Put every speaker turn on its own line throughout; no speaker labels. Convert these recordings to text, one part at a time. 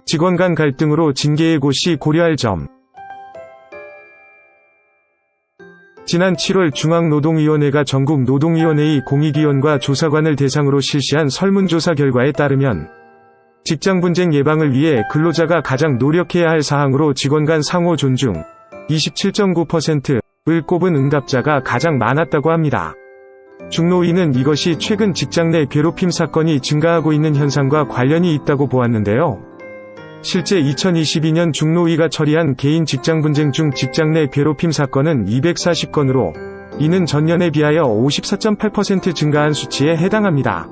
직원 간 갈등으로 징계예고 시 고려할 점. 지난 7월 중앙노동위원회가 전국 노동위원회의 공익위원과 조사관을 대상으로 실시한 설문조사 결과에 따르면 직장 분쟁 예방을 위해 근로자가 가장 노력해야 할 사항으로 직원 간 상호 존중 27.9%를 꼽은 응답자가 가장 많았다고 합니다. 중노위는 이것이 최근 직장 내 괴롭힘 사건이 증가하고 있는 현상과 관련이 있다고 보았는데요. 실제 2022년 중노위가 처리한 개인 직장 분쟁 중 직장 내 괴롭힘 사건은 240건으로 이는 전년에 비하여 54.8% 증가한 수치에 해당합니다.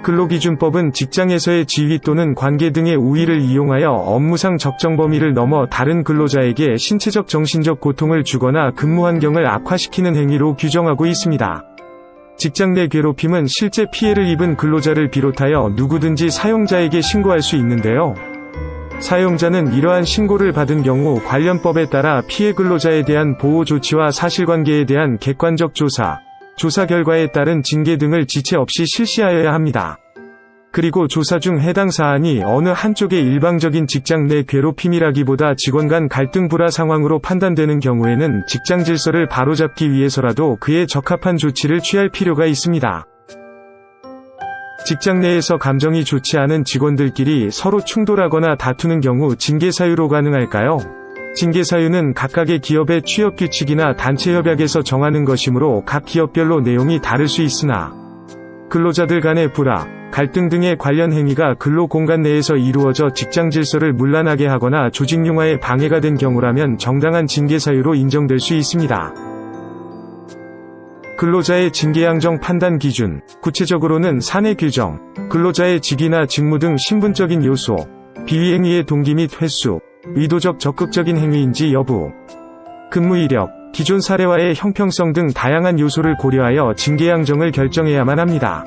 근로기준법은 직장에서의 지위 또는 관계 등의 우위를 이용하여 업무상 적정 범위를 넘어 다른 근로자에게 신체적 정신적 고통을 주거나 근무 환경을 악화시키는 행위로 규정하고 있습니다. 직장 내 괴롭힘은 실제 피해를 입은 근로자를 비롯하여 누구든지 사용자에게 신고할 수 있는데요. 사용자는 이러한 신고를 받은 경우 관련 법에 따라 피해 근로자에 대한 보호 조치와 사실관계에 대한 객관적 조사, 조사 결과에 따른 징계 등을 지체 없이 실시하여야 합니다. 그리고 조사 중 해당 사안이 어느 한쪽의 일방적인 직장 내 괴롭힘이라기보다 직원 간 갈등 불화 상황으로 판단되는 경우에는 직장 질서를 바로잡기 위해서라도 그에 적합한 조치를 취할 필요가 있습니다. 직장 내에서 감정이 좋지 않은 직원들끼리 서로 충돌하거나 다투는 경우 징계 사유로 가능할까요? 징계 사유는 각각의 기업의 취업 규칙이나 단체 협약에서 정하는 것이므로 각 기업별로 내용이 다를 수 있으나 근로자들 간의 불화, 갈등 등의 관련 행위가 근로 공간 내에서 이루어져 직장 질서를 문란하게 하거나 조직 융화에 방해가 된 경우라면 정당한 징계 사유로 인정될 수 있습니다. 근로자의 징계 양정 판단 기준, 구체적으로는 사내 규정, 근로자의 직위나 직무 등 신분적인 요소, 비위 행위의 동기 및 횟수, 의도적 적극적인 행위인지 여부, 근무 이력, 기존 사례와의 형평성 등 다양한 요소를 고려하여 징계 양정을 결정해야만 합니다.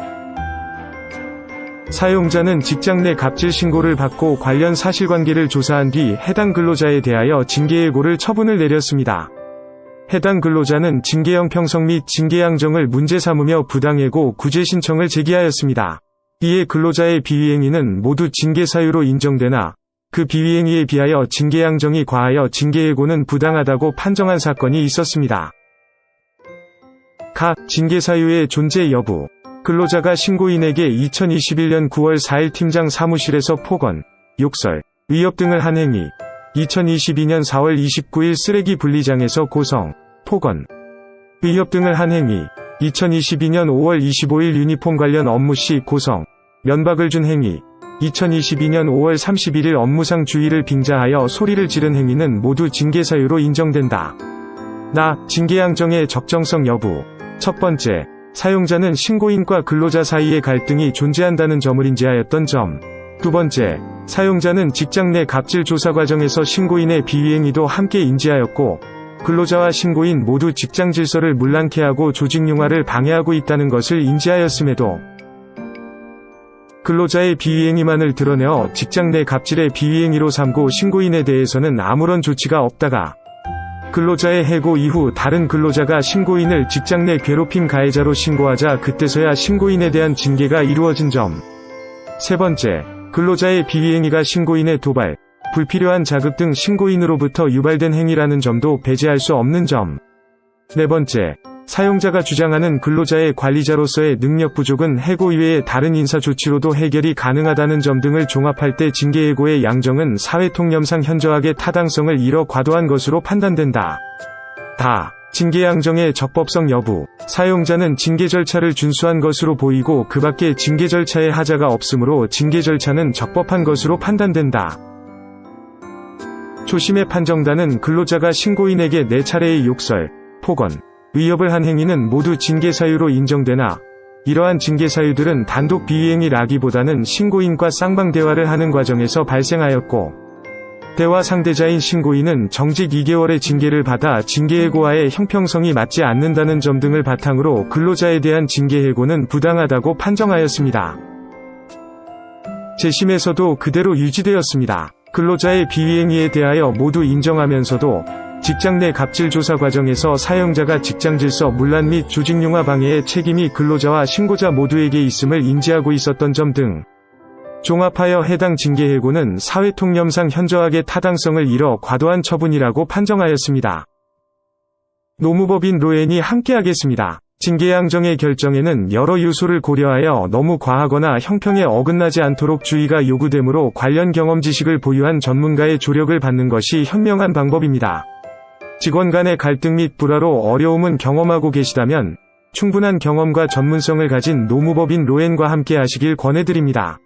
사용자는 직장 내 갑질 신고를 받고 관련 사실관계를 조사한 뒤 해당 근로자에 대하여 징계예고를 처분을 내렸습니다. 해당 근로자는 징계 형평성 및 징계 양정을 문제 삼으며 부당해고 구제 신청을 제기하였습니다. 이에 근로자의 비위행위는 모두 징계 사유로 인정되나 그 비위행위에 비하여 징계 양정이 과하여 징계예고는 부당하다고 판정한 사건이 있었습니다. 징계 사유의 존재 여부. 근로자가 신고인에게 2021년 9월 4일 팀장 사무실에서 폭언, 욕설, 위협 등을 한 행위, 2022년 4월 29일 쓰레기 분리장에서 고성, 폭언, 위협 등을 한 행위, 2022년 5월 25일 유니폼 관련 업무 시 고성, 면박을 준 행위, 2022년 5월 31일 업무상 주의를 빙자하여 소리를 지른 행위는 모두 징계 사유로 인정된다. 징계 양정의 적정성 여부. 첫 번째, 사용자는 신고인과 근로자 사이의 갈등이 존재한다는 점을 인지하였던 점. 두 번째, 사용자는 직장 내 갑질 조사 과정에서 신고인의 비위행위도 함께 인지하였고, 근로자와 신고인 모두 직장 질서를 문란케 하고 조직 융화를 방해하고 있다는 것을 인지하였음에도 근로자의 비위행위만을 드러내어 직장 내 갑질의 비위행위로 삼고 신고인에 대해서는 아무런 조치가 없다가 근로자의 해고 이후 다른 근로자가 신고인을 직장 내 괴롭힘 가해자로 신고하자 그때서야 신고인에 대한 징계가 이루어진 점. 세 번째, 근로자의 비위행위가 신고인의 도발, 불필요한 자극 등 신고인으로부터 유발된 행위라는 점도 배제할 수 없는 점. 네 번째, 사용자가 주장하는 근로자의 관리자로서의 능력 부족은 해고 이외의 다른 인사 조치로도 해결이 가능하다는 점 등을 종합할 때 징계예고의 양정은 사회통념상 현저하게 타당성을 잃어 과도한 것으로 판단된다. 징계 양정의 적법성 여부. 사용자는 징계 절차를 준수한 것으로 보이고 그 밖에 징계 절차에 하자가 없으므로 징계 절차는 적법한 것으로 판단된다. 초심의 판정단은 근로자가 신고인에게 4차례의 욕설, 폭언, 위협을 한 행위는 모두 징계 사유로 인정되나 이러한 징계 사유들은 단독 비위행위라기보다는 신고인과 쌍방 대화를 하는 과정에서 발생하였고 대화 상대자인 신고인은 정직 2개월의 징계를 받아 징계예고와의 형평성이 맞지 않는다는 점 등을 바탕으로 근로자에 대한 징계예고는 부당하다고 판정하였습니다. 재심에서도 그대로 유지되었습니다. 근로자의 비위행위에 대하여 모두 인정하면서도 직장 내 갑질 조사 과정에서 사용자가 직장 질서 문란 및 조직 융화 방해의 책임이 근로자와 신고자 모두에게 있음을 인지하고 있었던 점 등 종합하여 해당 징계해고는 사회통념상 현저하게 타당성을 잃어 과도한 처분이라고 판정하였습니다. 노무법인 로엔이 함께하겠습니다. 징계양정의 결정에는 여러 요소를 고려하여 너무 과하거나 형평에 어긋나지 않도록 주의가 요구되므로 관련 경험 지식을 보유한 전문가의 조력을 받는 것이 현명한 방법입니다. 직원 간의 갈등 및 불화로 어려움은 경험하고 계시다면 충분한 경험과 전문성을 가진 노무법인 로엔과 함께 하시길 권해드립니다.